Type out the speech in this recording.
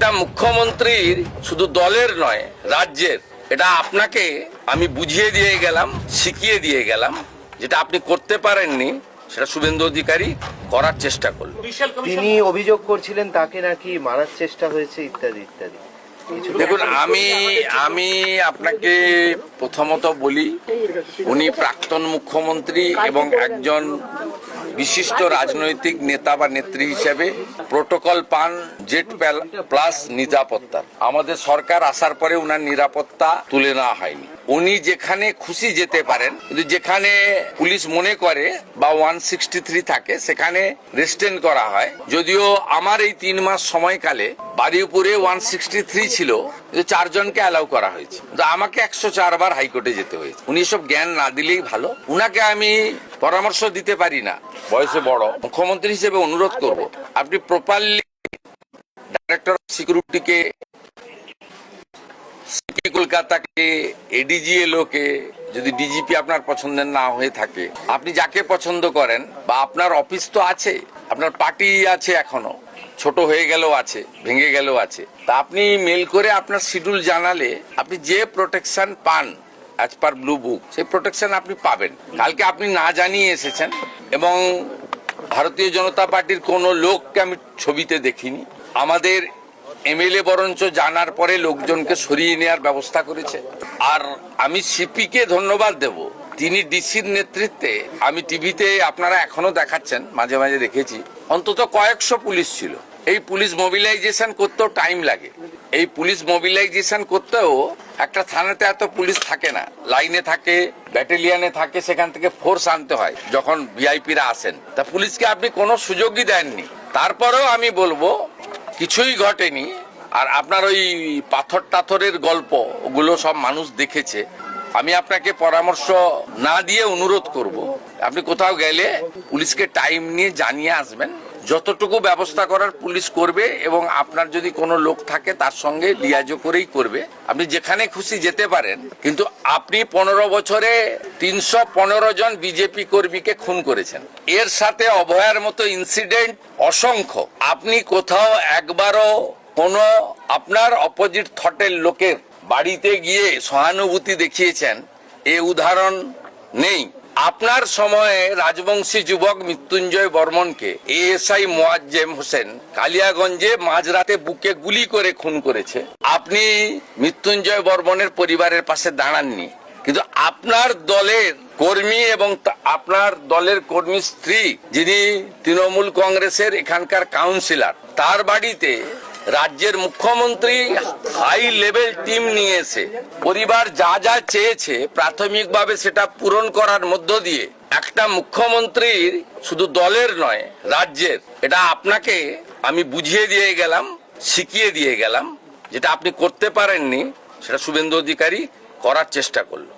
একটা মুখ্যমন্ত্রীর শুধু দলের নয়, রাজ্যের, এটা আপনাকে আমি বুঝিয়ে দিয়ে গেলাম, শিখিয়ে দিয়ে গেলাম। যেটা আপনি করতে পারেননি সেটা শুভেন্দু অধিকারী করার চেষ্টা করলো। তিনি অভিযোগ করছিলেন তাকে নাকি মারার চেষ্টা হয়েছে ইত্যাদি ইত্যাদি। দেখুন, আমি আপনাকে প্রথমত বলি, উনি প্রাক্তন মুখ্যমন্ত্রী এবং একজন বিশিষ্ট রাজনৈতিক নেতা বা নেত্রী হিসেবে প্রোটোকল পান জেট প্লাস নিরাপত্তা। আমাদের সরকার আসার পরে উনার নিরাপত্তা তুলে নেওয়া হয়নি। উনি যেখানে খুশি যেতে পারেন, কিন্তু যেখানে পুলিশ মনে করে বা 163 থাকে সেখানে রেস্টেন করা হয়। যদিও আমার এই 3 মাস সময়কালে বারুইপুরে 163 ছিল, 4 জনকে অ্যালাউ করা হয়েছে, আমাকে 104 বার হাইকোর্টে যেতে হয়েছে। উনি এসব জ্ঞান না দিলেই ভালো। উনাকে আমি পরামর্শ দিতে পারি না, বয়সে বড়। মুখ্যমন্ত্রী হিসেবে অনুরোধ করব, আপনি প্রপারলি ডাইরেক্টর অফ সিকিউরিটিকে, সিপি কলকাতাকে, এডিজিএলওকে, যদি ডিজিপি আপনার পছন্দের না হয়ে থাকে, আপনি যাকে পছন্দ করেন, বা আপনার অফিস তো আছে, আপনার পার্টি আছে, এখনো ছোট হয়ে গেলেও আছে, ভেঙে গেলেও আছে, তা আপনি মেল করে আপনার শিডিউল জানালে আপনি যে প্রোটেকশন পান অ্যাজ পার ব্লু বুক, সেই প্রোটেকশন আপনি পাবেন। কালকে আপনি না জানিয়ে এসেছেন এবং ভারতীয় জনতা পার্টির কোনো লোককে আমি ছবিতে দেখিনি। আমাদের এমএলএ বরঞ্চ জানার পরে লোকজনকে সরিয়ে নেওয়ার ব্যবস্থা করেছে। আর আমি সিপিকে ধন্যবাদ দেব, তিনি ডিসির নেতৃত্বে, আমি টিভিতে আপনারা এখনো দেখাচ্ছেন, মাঝে মাঝে দেখেছি, অন্তত কয়েকশো পুলিশ ছিল। এই পুলিশ মোবিলাইজেশন করতেও টাইম লাগে। এই পুলিশ মোবিলাইজেশন করতেও একটা থানাতে এত পুলিশ থাকে না, লাইনে থাকে, ব্যাটালিয়নে থাকে, সেখান থেকে ফোর্স আনতে হয় যখন ভিআইপিরা আসেন। তা পুলিশকে আপনি কোনো সুযোগই দেননি। তারপরেও আমি বলবো কিছুই ঘটেনি। আর আপনার ওই পাথর টাথরের গল্প, ওগুলো সব মানুষ দেখেছে। আমি আপনাকে পরামর্শ না দিয়ে অনুরোধ করব, আপনি কোথাও গেলে পুলিশকে টাইম নিয়ে জানিয়ে আসবেন। যতটুকু ব্যবস্থা করার পুলিশ করবে, এবং আপনার যদি কোনো লোক থাকে তার সঙ্গে লিয়াজো করেই করবে। আপনি যেখানে খুশি যেতে পারেন, কিন্তু আপনি 15 বছরে 315 জন বিজেপি কর্মীকে খুন করেছেন। এর সাথে অভয়ার মতো ইনসিডেন্ট অসংখ্য। আপনি কোথাও একবারও কোনো আপনার অপোজিট থটের লোকের বাড়িতে গিয়ে সহানুভূতি দেখিয়েছেন এ উদাহরণ নেই। আপনার সময়ে রাজবংশী যুবক মৃত্যুঞ্জয় বর্মনকে এএসআই মোয়াজ্জেম হোসেন কালিয়াগঞ্জে মাঝরাতে বুকে গুলি করে খুন করেছে। আপনি মৃত্যুঞ্জয় বর্মনের পরিবারের পাশে দাঁড়াননি, কিন্তু আপনার দলের কর্মী এবং আপনার দলের কর্মী স্ত্রী, যিনি তৃণমূল কংগ্রেসের এখানকার কাউন্সিলর, তার বাড়িতে রাজ্যের মুখ্যমন্ত্রী হাই লেভেল টিম নিয়ে এসে পরিবার যা যা চেয়েছে প্রাথমিকভাবে সেটা পূরণ করার মধ্য দিয়ে একটা মুখ্যমন্ত্রীর শুধু দলের নয়, রাজ্যের, এটা আপনাকে আমি বুঝিয়ে দিয়ে গেলাম, শিখিয়ে দিয়ে গেলাম। যেটা আপনি করতে পারেননি সেটা শুভেন্দু অধিকারী করার চেষ্টা করলো।